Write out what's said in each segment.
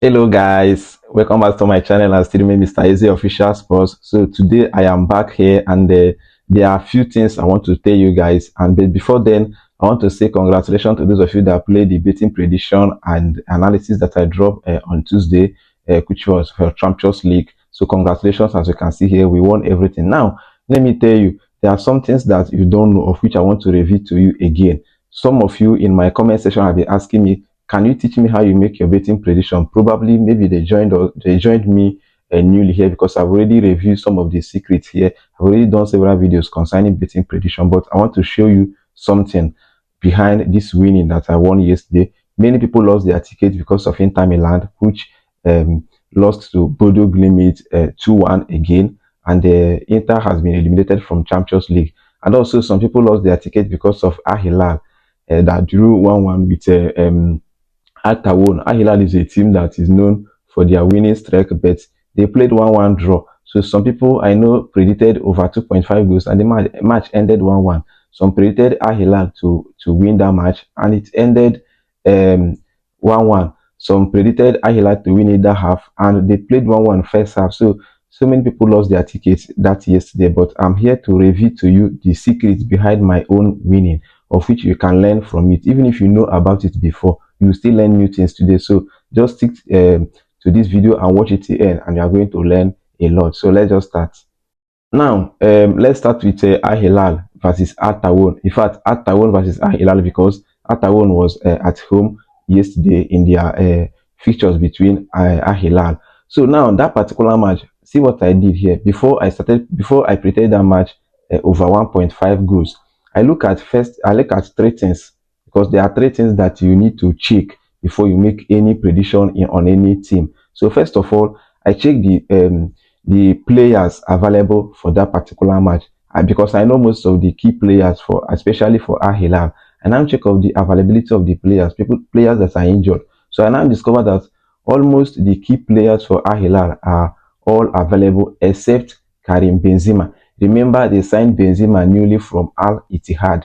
Hello guys, welcome back to my channel and still me Mr. Easy Official Sports. So today I am back here and there are a few things I want to tell you guys, and before then I want to say congratulations to those of you that played the betting prediction and analysis that I dropped on Tuesday, which was for Champions League. So congratulations. As you can see here, we won everything. Now let me tell you, there are some things that you don't know of which I want to reveal to you again. Some of you in my comment section have been asking me, can you teach me how you make your betting prediction? Probably maybe they joined me newly here, because I've already reviewed some of the secrets here. I've already done several videos concerning betting prediction, but I want to show you something behind this winning that I won yesterday. Many people lost their tickets because of Inter Milan, which lost to Bodo Glimt 2-1 again, and Inter has been eliminated from Champions League. And also some people lost their ticket because of Hilal that drew 1-1 with Taawoun. Hilal is a team that is known for their winning streak, but they played 1-1 draw. So some people I know predicted over 2.5 goals, and the match ended 1-1. Some predicted Hilal to win that match, and it ended 1-1. Some predicted Hilal to win it that half, and they played 1-1 first half. So many people lost their tickets that yesterday, but I'm here to reveal to you the secrets behind my own winning, of which you can learn from it. Even if you know about it before, you will still learn new things today. So just stick to this video and watch it to the end, and you are going to learn a lot. So let's just start. Now, let's start with Al Hilal versus Al Taawoun. In fact, Al Taawoun versus Al Hilal, because Al Taawoun was at home yesterday in their fixtures between Al Hilal. So now that particular match, see what I did here. Before I predicted that match over 1.5 goals. I look at three things, because there are three things that you need to check before you make any prediction on any team. So first of all, I check the players available for that particular match, because I know most of the key players, for especially for Al Hilal. I now check of the availability of the players that are injured. So I now discover that almost the key players for Al Hilal are all available except Karim Benzema. Remember, they signed Benzema newly from Al Ittihad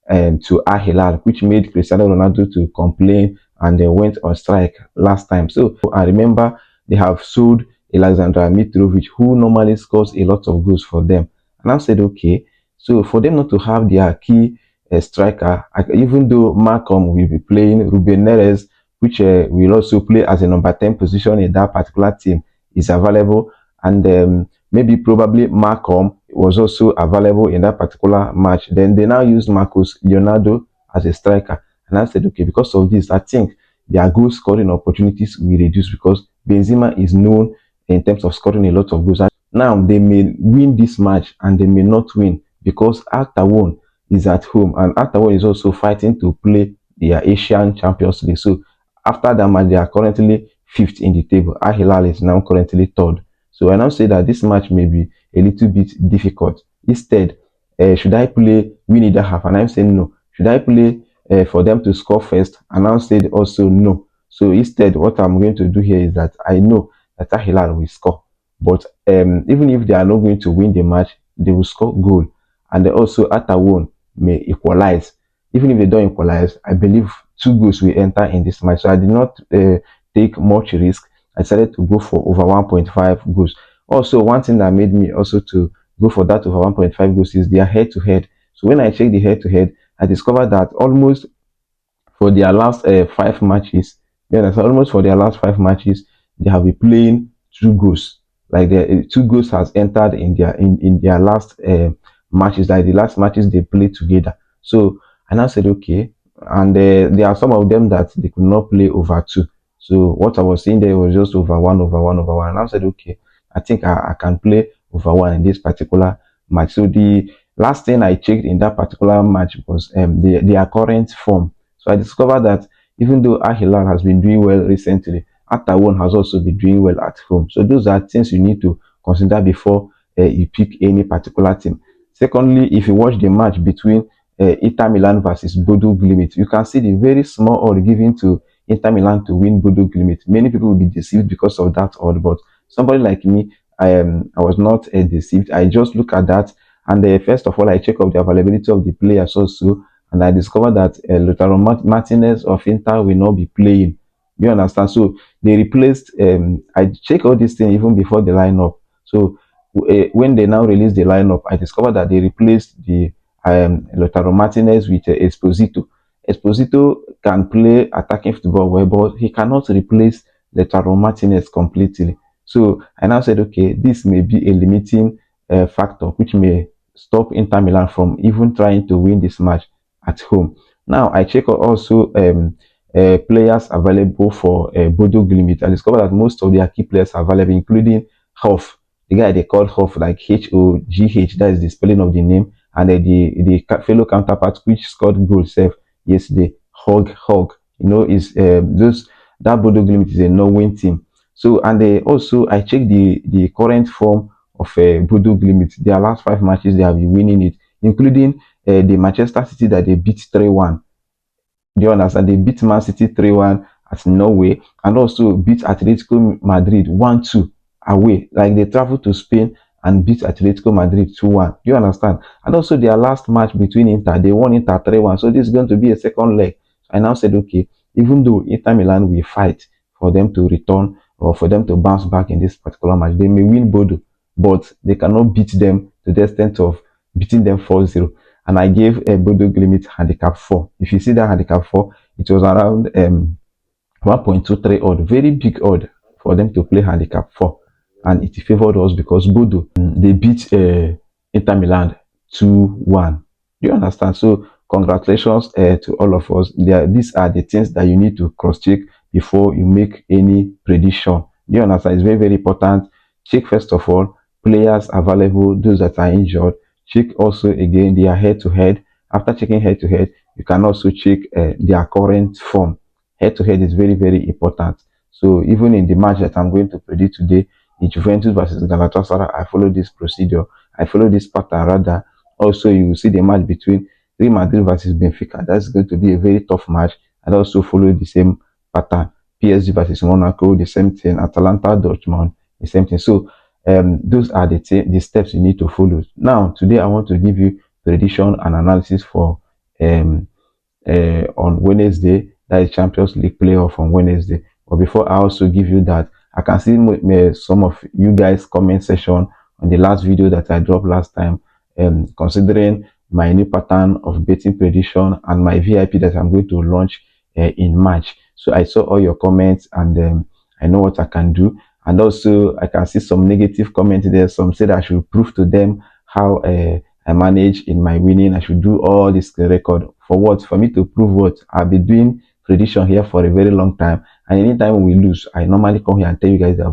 to Al Hilal, which made Cristiano Ronaldo to complain and they went on strike last time. So I remember they have sold Alexander Mitrovic, who normally scores a lot of goals for them. And I said, okay, so for them not to have their key striker, even though Malcolm will be playing, Ruben Neres, which will also play as a number 10 position in that particular team, is available, and maybe probably Malcolm was also available in that particular match. Then they now used Marcus Leonardo as a striker. And I said, okay, because of this, I think their goal scoring opportunities will reduce, because Benzema is known in terms of scoring a lot of goals. And now they may win this match and they may not win, because Al Taawoun is at home, and Al Taawoun is also fighting to play their Asian Champions League. So after that match, they are currently fifth in the table. Al Hilal is now currently third. So I now say that this match may be a little bit difficult. Instead, should I play win either half? And I'm saying no. Should I play for them to score first? And I said also no. So instead, what I'm going to do here is that I know that Al Hilal will score. But even if they are not going to win the match, they will score goal. And they also Al Taawoun may equalize. Even if they don't equalize, I believe two goals will enter in this match. So I did not take much risk. I decided to go for over 1.5 goals. Also, one thing that made me also to go for that over 1.5 goals is their head-to-head. So when I checked the head-to-head, I discovered that almost for their last five matches, almost for their last five matches, they have been playing two goals. Like the two goals has entered in their last matches, like the last matches they played together. So I now said okay, and there are some of them that they could not play over two. So what I was saying there was just over one, over one, over one. And I said okay, I think I can play over one in this particular match. So the last thing I checked in that particular match was their current form. So I discovered that even though Al Hilal has been doing well recently, Al Taawoun has also been doing well at home. So those are things you need to consider before you pick any particular team. Secondly, if you watch the match between Inter Milan versus Bodo Glimt, you can see the very small odd given to Inter Milan to win Bodo Glimt. Many people will be deceived because of that odd, but somebody like me, I was not deceived. I just look at that, and first of all, I check out the availability of the players also, and I discovered that Lautaro Martinez of Inter will not be playing. You understand? So they replaced. I check all these things even before the lineup. So when they now release the lineup, I discovered that they replaced the Lautaro Martinez with Esposito. Esposito can play attacking football well, but he cannot replace Lautaro Martinez completely. So I now said, okay, this may be a limiting factor which may stop Inter Milan from even trying to win this match at home. Now I check also players available for Bodo Glimt. I discovered that most of their key players are available, including Hoff, the guy they call Hoff, like Hogh. That is the spelling of the name, and the fellow counterpart which scored goal self yesterday, Hog. You know, is those that Bodo Glimt is a Norway team. So and they also I checked the current form of Bodo Glimt. Their last 5 matches they have been winning it, including the Manchester City that they beat 3-1. Do you understand? They beat Man City 3-1 at Norway and also beat Atletico Madrid 1-2 away. Like they traveled to Spain and beat Atletico Madrid 2-1. Do you understand? And also their last match between Inter, they won Inter 3-1. So this is going to be a second leg. So I now said, okay, even though Inter Milan will fight for them to return or for them to bounce back in this particular match, they may win Bodo, but they cannot beat them to the extent of beating them 4-0, and I gave a Bodo Limit handicap 4. If you see that handicap 4, it was around 1.23 odd, very big odd for them to play handicap 4, and it favored us because Bodo they beat Inter Milan 2-1. Do you understand? So congratulations to all of us. These are the things that you need to cross check before you make any prediction. Do you understand? It's very very important. Check first of all players available, those that are injured. Check also again their head to head. After checking head to head, you can also check their current form. Head to head is very very important. So even in the match that I'm going to predict today, the Juventus versus Galatasaray, I follow this procedure. I follow this pattern rather. Also, you will see the match between Real Madrid versus Benfica. That's going to be a very tough match. And also follow the same pattern. PSG versus Monaco, the same thing. Atalanta, Dortmund, the same thing. So those are the steps you need to follow. Now, today I want to give you prediction and analysis for um, on Wednesday. That is Champions League playoff on Wednesday. But before I also give you that, I can see some of you guys comment section on the last video that I dropped last time, considering my new pattern of betting prediction and my VIP that I'm going to launch in March. So I saw all your comments and I know what I can do. And also I can see some negative comments there. Some said I should prove to them how I manage in my winning. I should do all this record for what? For me to prove what? I've been doing prediction here for a very long time, and anytime we lose, I normally come here and tell you guys that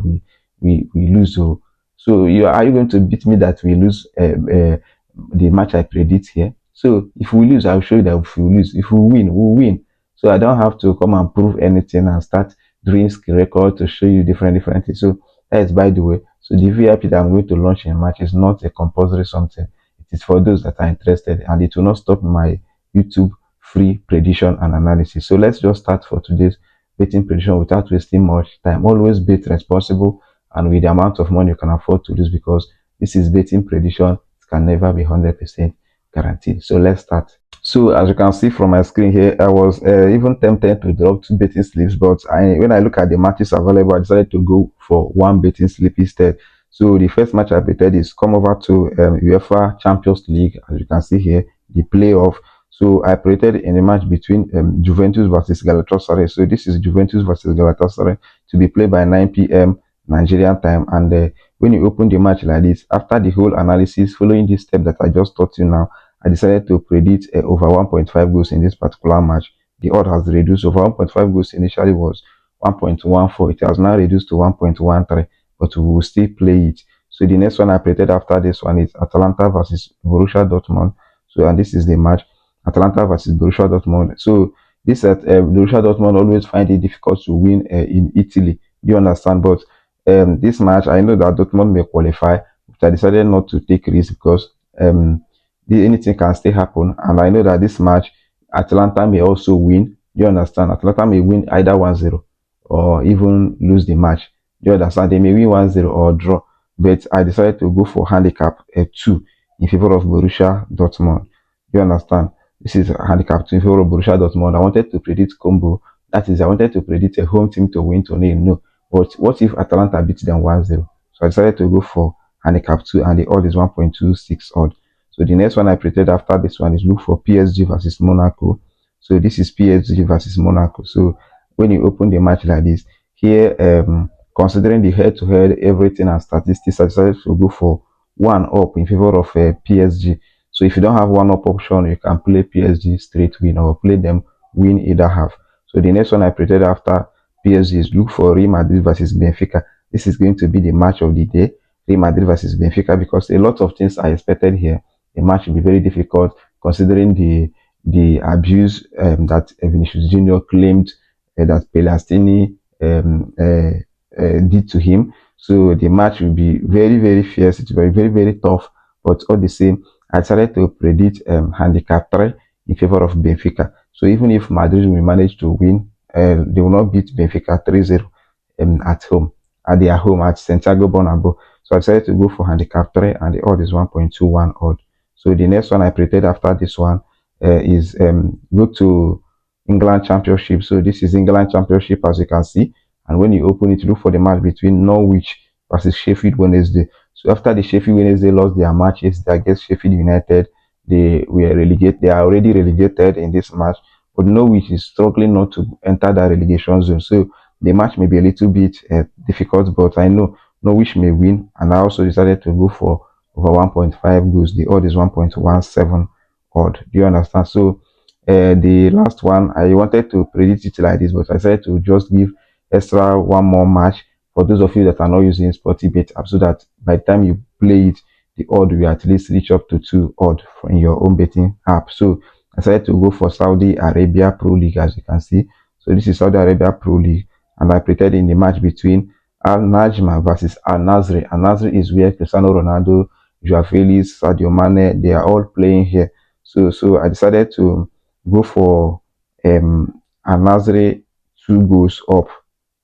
we lose. So are you going to beat me that we lose the match I predict here? So if we lose, I'll show you that if we lose. If we win, we'll win. So I don't have to come and prove anything and start doing skill record to show you different things. So that is by the way. So the VIP that I'm going to launch in March is not a compulsory something. It is for those that are interested, and it will not stop my YouTube free prediction and analysis. So let's just start for today's betting prediction without wasting much time. Always bet responsible and with the amount of money you can afford to lose, because this is betting prediction. It can never be 100% guaranteed. So let's start. So as you can see from my screen here, I was even tempted to drop 2 betting slips, but when I look at the matches available, I decided to go for 1 betting slip instead. So the first match I betted is come over to UEFA Champions League. As you can see here, the playoff. So I predicted in a match between Juventus versus Galatasaray. So this is Juventus versus Galatasaray to be played by 9 p.m. Nigerian time. And when you open the match like this, after the whole analysis, following this step that I just taught you now, I decided to predict over 1.5 goals in this particular match. The odd has reduced. Over 1.5 goals initially was 1.14. It has now reduced to 1.13, but we will still play it. So the next one I predicted after this one is Atalanta versus Borussia Dortmund. So and this is the match. Atalanta versus Borussia Dortmund. So this Borussia Dortmund always find it difficult to win in Italy. Do you understand? But this match, I know that Dortmund may qualify, but I decided not to take risk because anything can still happen. And I know that this match, Atalanta may also win. Do you understand? Atalanta may win either 1-0 or even lose the match. Do you understand? They may win 1-0 or draw. But I decided to go for handicap 2 in favor of Borussia Dortmund. Do you understand? This is a handicap 2 in favor of Borussia Dortmund. I wanted to predict combo That is, I wanted to predict a home team to win today. No. But what if Atalanta beat them 1-0? So I decided to go for handicap 2, and the odd is 1.26 odd. So the next one I predicted after this one is look for PSG versus Monaco. So this is PSG versus Monaco. So when you open the match like this, here, considering the head-to-head, everything and statistics, I decided to go for one up in favor of PSG. So if you don't have one up option, you can play PSG straight win or play them win either half. So the next one I predicted after PSG is look for Real Madrid versus Benfica. This is going to be the match of the day, Real Madrid versus Benfica, because a lot of things are expected here. The match will be very difficult considering the abuse that Vinicius Junior claimed that Pelastini did to him. So the match will be very, very fierce. It will be very, very tough. But all the same, I decided to predict handicap 3 in favor of Benfica. So even if Madrid will manage to win, they will not beat Benfica 3-0 at home, at their home at Santiago Bernabeu. So I decided to go for handicap 3, and the odd is 1.21 odd. So the next one I predicted after this one is go to England Championship. So this is England Championship, as you can see. And when you open it, look for the match between Norwich versus Sheffield Wednesday. So after the Sheffield Wednesday lost their matches against Sheffield United, they were relegated. They are already relegated in this match, but Norwich is struggling not to enter that relegation zone. So the match may be a little bit difficult, but I know Norwich may win. And I also decided to go for over 1.5 goals. The odd is 1.17 odd. Do you understand? So the last one, I wanted to predict it like this, but I decided to just give extra one more match for those of you that are not using Sportybet app, so that by the time you play it, the odd will at least reach up to 2 odd in your own betting app. So I decided to go for Saudi Arabia Pro League, as you can see. So this is Saudi Arabia Pro League, and I predicted in the match between Al Najma versus Al Nasri. Al Nasri is where Cristiano Ronaldo, Joao Felix, Sadio Mane, they are all playing here. So I decided to go for Al Nasri 2 goals up.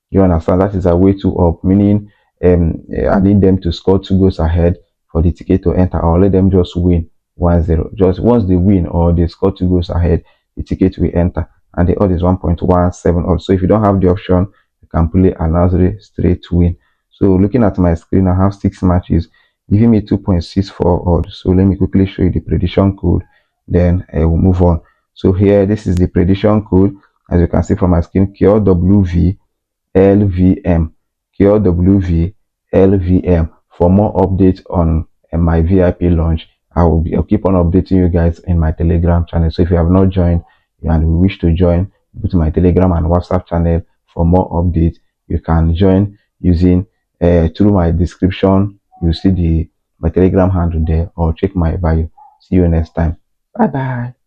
You understand? That is a way to up, meaning I need them to score 2 goals ahead for the ticket to enter, or let them just win 1-0. Just once they win or they score 2 goals ahead, the ticket will enter. And the odd is 1.17 odd. So if you don't have the option, you can play another straight win. So looking at my screen, I have 6 matches giving me 2.64 odd. So let me quickly show you the prediction code, then I will move on. So here, this is the prediction code. As you can see from my screen, QWV LVM, QWV LVM. For more updates on my VIP launch, I'll keep on updating you guys in my Telegram channel. So if you have not joined and we wish to join, go to my Telegram and WhatsApp channel for more updates. You can join using through my description. You see the my Telegram handle there, or check my bio. See you next time. Bye bye.